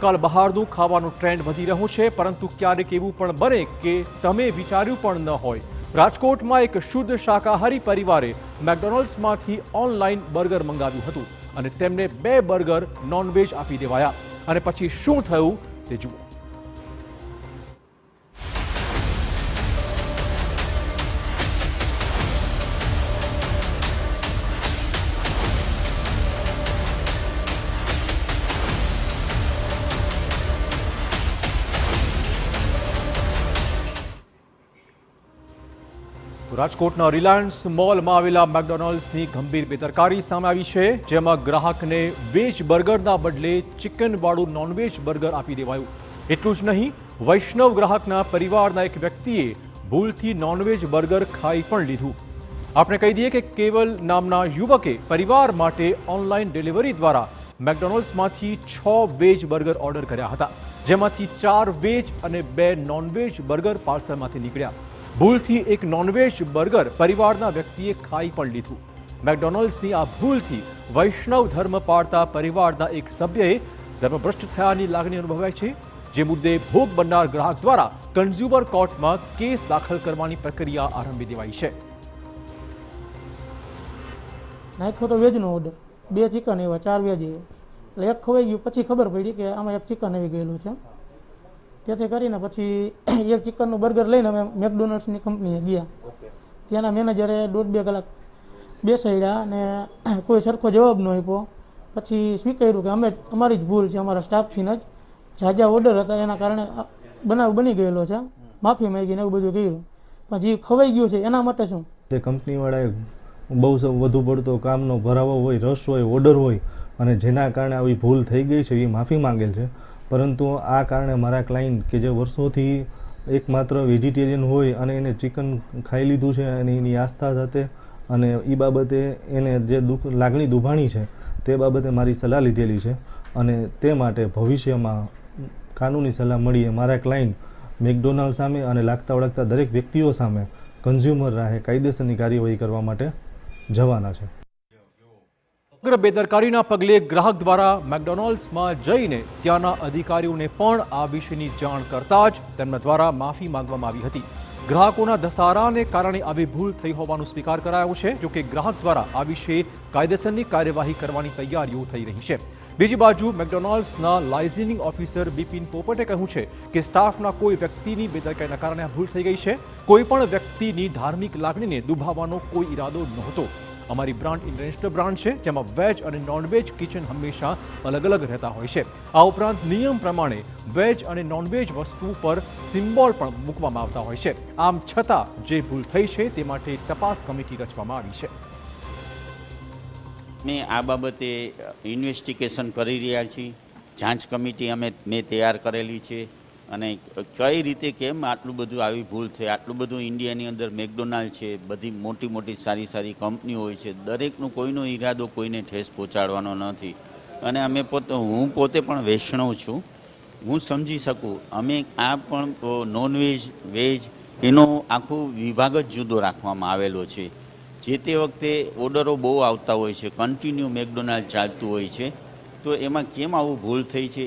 આજકાલ બહારનું ખાવાનું ટ્રેન્ડ વધી રહ્યો છે, પરંતુ ક્યારેક એવું પણ બને કે તમે વિચાર્યું પણ ન હોય. રાજકોટમાં એક શુદ્ધ શાકાહારી પરિવારે મેકડોનલ્ડ્સમાંથી ઓનલાઈન બર્ગર મંગાવ્યું હતું અને તેમને 2 બર્ગર નોનવેજ આપી દેવાયા. અને પછી શું થયું તે જુઓ. રાજકોટના રિલાયન્સ મોલમાં આવેલા મેકડોનલ્ડ્સની ગંભીર બેદરકારી સામે આવી છે, જેમાં ગ્રાહકને વેજ બર્ગરના બદલે ચિકનવાળું નોનવેજ બર્ગર આપી દેવાયું. એટલું જ નહીં, વૈષ્ણવ ગ્રાહકના પરિવારના એક વ્યક્તિએ ભૂલથી નોનવેજ બર્ગર ખાઈ પણ લીધું. આપણે કહી દઈએ કે કેવલ નામના યુવકે પરિવાર માટે ઓનલાઈન ડિલિવરી દ્વારા મેકડોનલ્ડ્સમાંથી 6 વેજ બર્ગર ઓર્ડર કર્યા હતા, જેમાંથી 4 વેજ અને 2 નોનવેજ બર્ગર પાર્સલમાંથી નીકળ્યા. ભૂલથી એક નોનવેજ બર્ગર પરિવારના વ્યક્તિએ ખાઈ પણ લીધું. મેકડોનલ્ડ્સની આ ભૂલથી વૈષ્ણવ ધર્મ પાળતા પરિવારના એક સભ્યએ ધર્મભ્રષ્ટ થયાની લાગણી અનુભવાય છે, જે મુદ્દે ભોગ બનનાર ગ્રાહક દ્વારા કન્ઝ્યુમર કોર્ટમાં કેસ દાખલ કરવાની પ્રક્રિયા આરંભી દેવાઈ છે. નાખ્યો તો વેજનો ઓર્ડર, 2 ચિકન એવા, 4 વેજ એવા. એટલે એક ખવાઈ ગયું, પછી ખબર પડી કે આમાં એક ચિકન આવી ગયેલું છે. તેથી કરીને પછી એક ચિકનનું બર્ગર લઈને અમે મેકડોનલ્ડ્સની કંપનીએ ગયા. ત્યાંના મેનેજરે 1.5-2 કલાક બેસાડ્યા અને કોઈ સરખો જવાબ ન આપ્યો. પછી સ્વીકાર્યું કે અમારી જ ભૂલ છે, અમારા સ્ટાફથી જ ઝાઝા ઓર્ડર હતા, એના કારણે બનાવ બની ગયેલો છે, માફી માંગીને એવું બધું કર્યું. પણ જે ખવાઈ ગયું છે એના માટે શું? તે કંપનીવાળાએ બહુ વધુ પડતો કામનો ભરાવો હોય, રસ હોય, ઓર્ડર હોય અને જેના કારણે આવી ભૂલ થઈ ગઈ છે એ માફી માંગેલ છે. પરંતુ આ કારણે મારા ક્લાયન્ટ કે જે વર્ષોથી એકમાત્ર વેજીટેરિયન હોય અને એને ચિકન ખાઈ લીધું છે અને એની આસ્થા સાથે અને એ બાબતે એને જે લાગણી દુભાણી છે તે બાબતે મારી સલાહ લીધેલી છે અને તે માટે ભવિષ્યમાં કાનૂની સલાહ મળીએ મારા ક્લાયન્ટ મેકડોનાલ્ડ સામે અને લાગતા વળગતા દરેક વ્યક્તિઓ સામે કન્ઝ્યુમર રાહે કાયદેસરની કાર્યવાહી કરવા માટે જવાના છે. સમગ્ર બેદરકારીના પગલે ગ્રાહક દ્વારા મેકડોનલ્ડ્સમાં જઈને ત્યાંના અધિકારીઓને પણ આ વિશેની જાણ કરતા જ તેમના દ્વારા માફી માંગવામાં આવી હતી. ગ્રાહકોના ધસારાને કારણે આવી ભૂલ થઈ હોવાનું સ્વીકાર કરાયો છે. જોકે ગ્રાહક દ્વારા આ વિશે કાયદેસરની કાર્યવાહી કરવાની તૈયારીઓ થઈ રહી છે. બીજી બાજુ મેકડોનલ્ડ્સના લાઇઝનિંગ ઓફિસર બિપિન પોપટે કહ્યું છે કે સ્ટાફના કોઈ વ્યક્તિની બેદરકારીના કારણે આ ભૂલ થઈ ગઈ છે. કોઈ પણ વ્યક્તિની ધાર્મિક લાગણીને દુભાવવાનો કોઈ ઈરાદો નહોતો. અમારી બ્રાન્ડ ઇન્ટરનેશનલ બ્રાન્ડ છે, જેમાં વેજ અને નોનવેજ કિચન હંમેશા અલગ અલગ રહેતા હોય છે. આ ઉપરાંત નિયમ પ્રમાણે વેજ અને નોનવેજ વસ્તુ પર સિમ્બોલ પણ મૂકવામાં આવતા હોય છે. આમ છતાં જે ભૂલ થઈ છે તે માટે તપાસ કમિટી રચવામાં આવી છે. મેં આ બાબતે ઇન્વેસ્ટિગેશન કરી રહ્યા છીએ. જાંચ કમિટી મેં તૈયાર કરેલી છે અને કઈ રીતે કેમ આટલું બધું આવી ભૂલ થઈ. આટલું બધું ઇન્ડિયાની અંદર મેકડોનાલ્ડ છે, બધી મોટી મોટી સારી સારી કંપનીઓ હોય છે, દરેકનું કોઈનો ઈરાદો કોઈને ઠેસ પહોંચાડવાનો નથી. અને હું પોતે પણ વૈષ્ણવ છું, હું સમજી શકું. અમે આ પણ નોનવેજ વેજ એનો આખો વિભાગ જ જુદો રાખવામાં આવેલો છે. જે તે વખતે ઓર્ડરો બહુ આવતા હોય છે, કન્ટિન્યુ મેકડોનાલ્ડ ચાલતું હોય છે, તો એમાં કેમ આવું ભૂલ થઈ છે